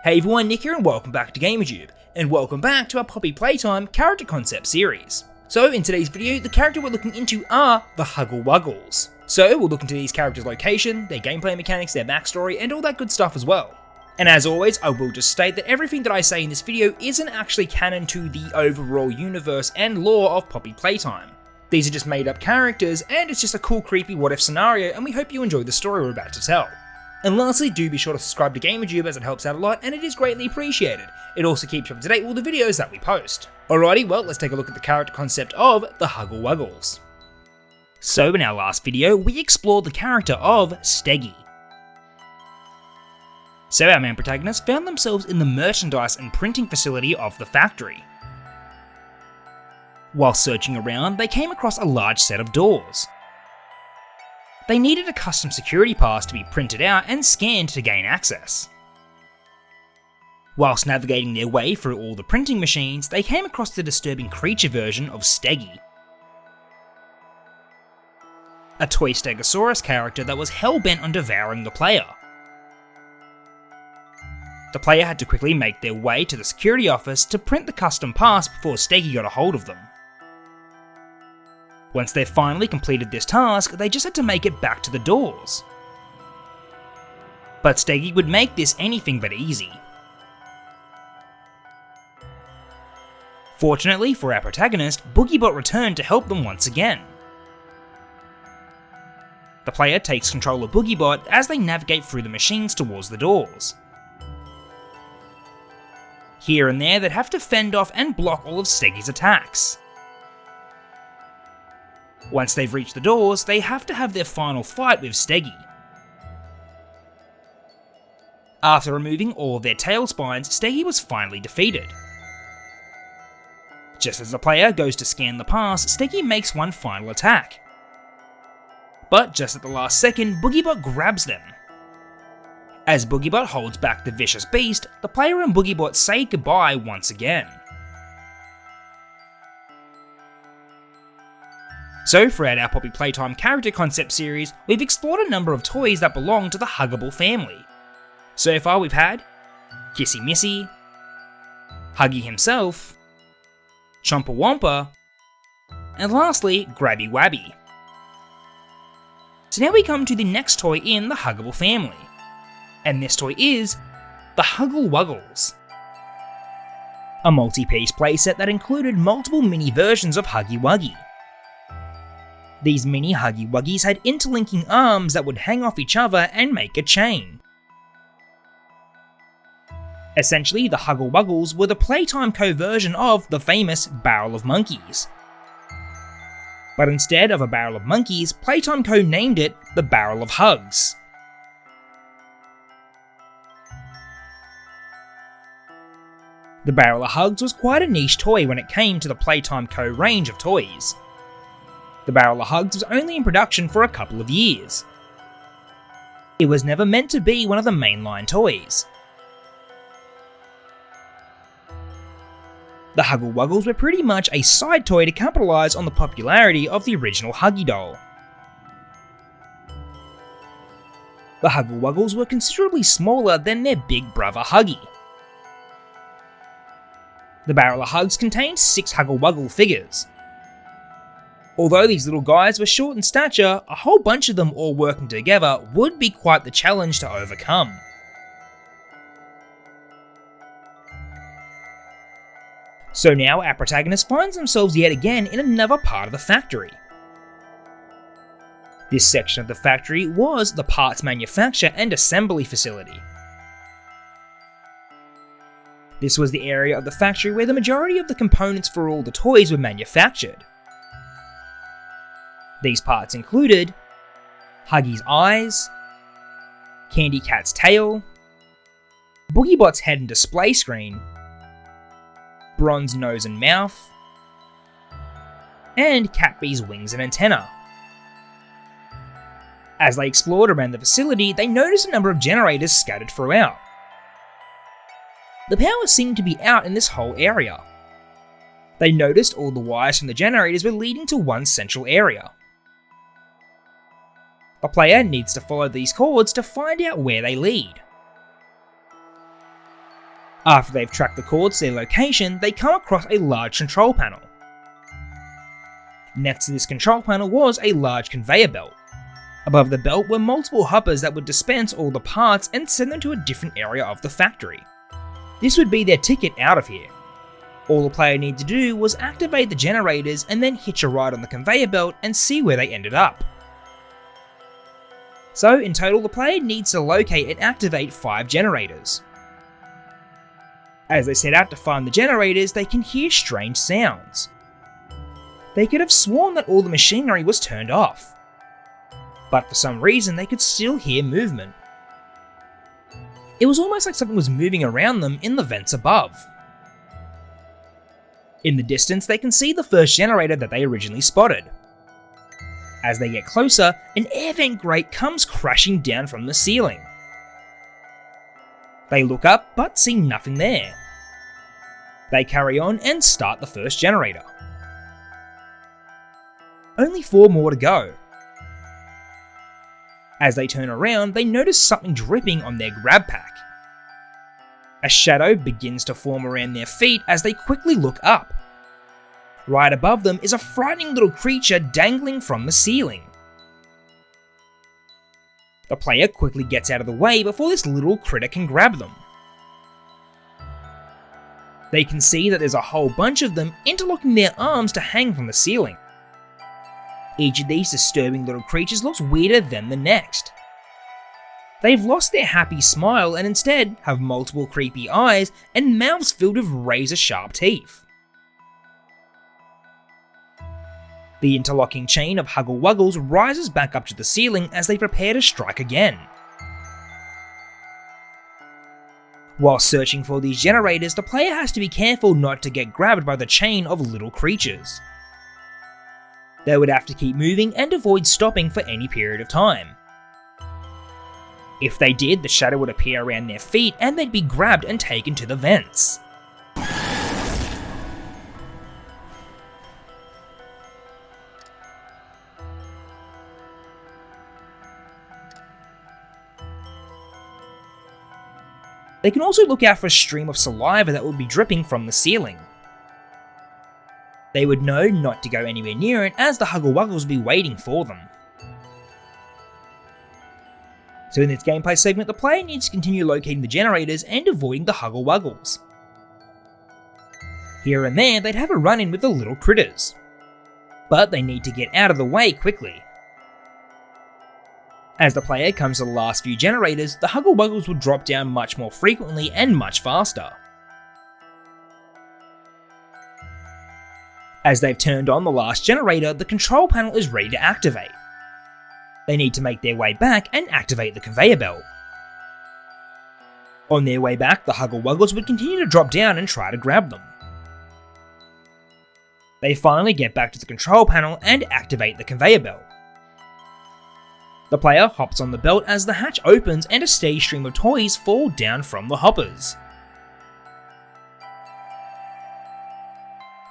Hey everyone, Nick here and welcome back to GamerTube, and welcome back to our Poppy Playtime character concept series. So in today's video, the character we're looking into are the Huggle Wuggles. So we'll look into these characters' location, their gameplay mechanics, their backstory, and all that good stuff as well. And as always, I will just state that everything that I say in this video isn't actually canon to the overall universe and lore of Poppy Playtime. These are just made up characters, and it's just a cool creepy what if scenario, and we hope you enjoy the story we're about to tell. And lastly, do be sure to subscribe to GamerTube as it helps out a lot and it is greatly appreciated. It also keeps you up to date with all the videos that we post. Alrighty, well let's take a look at the character concept of the Huggle Wuggles. So in our last video, we explored the character of Steggy. So our main protagonists found themselves in the merchandise and printing facility of the factory. While searching around, they came across a large set of doors. They needed a custom security pass to be printed out and scanned to gain access. Whilst navigating their way through all the printing machines, they came across the disturbing creature version of Steggy, a toy Stegosaurus character that was hell-bent on devouring the player. The player had to quickly make their way to the security office to print the custom pass before Steggy got a hold of them. Once they finally completed this task, they just had to make it back to the doors. But Steggy would make this anything but easy. Fortunately for our protagonist, Boogiebot returned to help them once again. The player takes control of Boogiebot as they navigate through the machines towards the doors. Here and there they'd have to fend off and block all of Steggy's attacks. Once they've reached the doors, they have to have their final fight with Steggy. After removing all of their tail spines, Steggy was finally defeated. Just as the player goes to scan the pass, Steggy makes one final attack. But just at the last second, Boogiebot grabs them. As Boogiebot holds back the vicious beast, the player and Boogiebot say goodbye once again. So throughout our Poppy Playtime character concept series, we've explored a number of toys that belong to the Huggable family. So far we've had Kissy Missy, Huggy himself, Chomper Womper, and lastly Grabby Wabby. So now we come to the next toy in the Huggable family, and this toy is the Huggle Wuggles. A multi-piece playset that included multiple mini versions of Huggy Wuggy. These mini Huggy Wuggies had interlinking arms that would hang off each other and make a chain. Essentially, the Huggle Wuggles were the Playtime Co version of the famous Barrel of Monkeys. But instead of a barrel of monkeys, Playtime Co named it the Barrel of Hugs. The Barrel of Hugs was quite a niche toy when it came to the Playtime Co range of toys. The Barrel of Hugs was only in production for a couple of years. It was never meant to be one of the mainline toys. The Huggle Wuggles were pretty much a side toy to capitalise on the popularity of the original Huggy doll. The Huggle Wuggles were considerably smaller than their big brother Huggy. The Barrel of Hugs contained 6 Huggle Wuggle figures. Although these little guys were short in stature, a whole bunch of them all working together would be quite the challenge to overcome. So now our protagonist finds themselves yet again in another part of the factory. This section of the factory was the parts manufacture and assembly facility. This was the area of the factory where the majority of the components for all the toys were manufactured. These parts included Huggy's eyes, Candy Cat's tail, Boogiebot's head and display screen, Bron's nose and mouth, and Catbee's wings and antenna. As they explored around the facility, they noticed a number of generators scattered throughout. The power seemed to be out in this whole area. They noticed all the wires from the generators were leading to one central area. A player needs to follow these cords to find out where they lead. After they've tracked the cords to their location, they come across a large control panel. Next to this control panel was a large conveyor belt. Above the belt were multiple hoppers that would dispense all the parts and send them to a different area of the factory. This would be their ticket out of here. All the player needed to do was activate the generators and then hitch a ride on the conveyor belt and see where they ended up. So in total, the player needs to locate and activate 5 generators. As they set out to find the generators, they can hear strange sounds. They could have sworn that all the machinery was turned off, but for some reason they could still hear movement. It was almost like something was moving around them in the vents above. In the distance, they can see the first generator that they originally spotted. As they get closer, an air vent grate comes crashing down from the ceiling. They look up, but see nothing there. They carry on and start the first generator. Only 4 more to go. As they turn around, they notice something dripping on their grab pack. A shadow begins to form around their feet as they quickly look up. Right above them is a frightening little creature dangling from the ceiling. The player quickly gets out of the way before this little critter can grab them. They can see that there's a whole bunch of them interlocking their arms to hang from the ceiling. Each of these disturbing little creatures looks weirder than the next. They've lost their happy smile and instead have multiple creepy eyes and mouths filled with razor-sharp teeth. The interlocking chain of Huggle Wuggles rises back up to the ceiling as they prepare to strike again. While searching for these generators, the player has to be careful not to get grabbed by the chain of little creatures. They would have to keep moving and avoid stopping for any period of time. If they did, the shadow would appear around their feet and they'd be grabbed and taken to the vents. They can also look out for a stream of saliva that would be dripping from the ceiling. They would know not to go anywhere near it as the Huggle Wuggles would be waiting for them. So in this gameplay segment, the player needs to continue locating the generators and avoiding the Huggle Wuggles. Here and there, they'd have a run-in with the little critters, but they need to get out of the way quickly. As the player comes to the last few generators, the Huggle Wuggles would drop down much more frequently and much faster. As they've turned on the last generator, the control panel is ready to activate. They need to make their way back and activate the conveyor belt. On their way back, the Huggle Wuggles would continue to drop down and try to grab them. They finally get back to the control panel and activate the conveyor belt. The player hops on the belt as the hatch opens and a steady stream of toys fall down from the hoppers.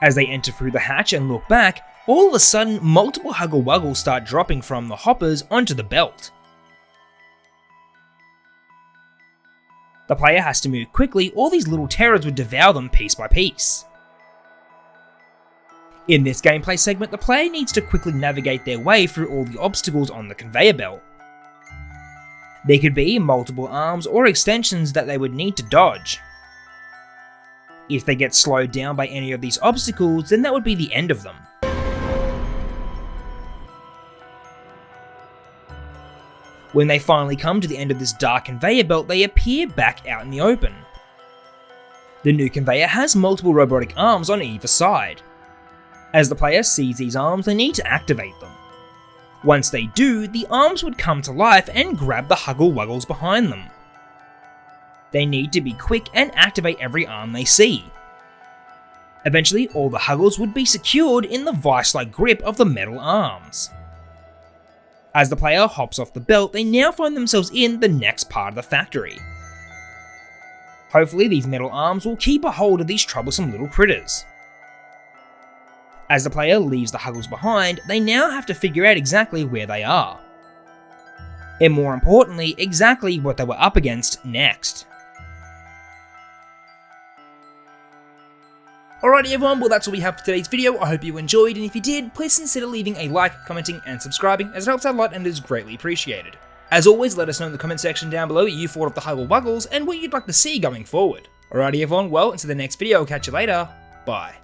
As they enter through the hatch and look back, all of a sudden multiple Huggle Wuggles start dropping from the hoppers onto the belt. The player has to move quickly or these little terrors would devour them piece by piece. In this gameplay segment, the player needs to quickly navigate their way through all the obstacles on the conveyor belt. There could be multiple arms or extensions that they would need to dodge. If they get slowed down by any of these obstacles, then that would be the end of them. When they finally come to the end of this dark conveyor belt, they appear back out in the open. The new conveyor has multiple robotic arms on either side. As the player sees these arms, they need to activate them. Once they do, the arms would come to life and grab the Huggle Wuggles behind them. They need to be quick and activate every arm they see. Eventually, all the Huggles would be secured in the vice-like grip of the metal arms. As the player hops off the belt, they now find themselves in the next part of the factory. Hopefully, these metal arms will keep a hold of these troublesome little critters. As the player leaves the Huggles behind, they now have to figure out exactly where they are. And more importantly, exactly what they were up against next. Alrighty everyone, well that's all we have for today's video. I hope you enjoyed, and if you did, please consider leaving a like, commenting, and subscribing, as it helps out a lot and is greatly appreciated. As always, let us know in the comment section down below what you thought of the Huggle Wuggles and what you'd like to see going forward. Alrighty everyone, well, until the next video, I'll catch you later, bye.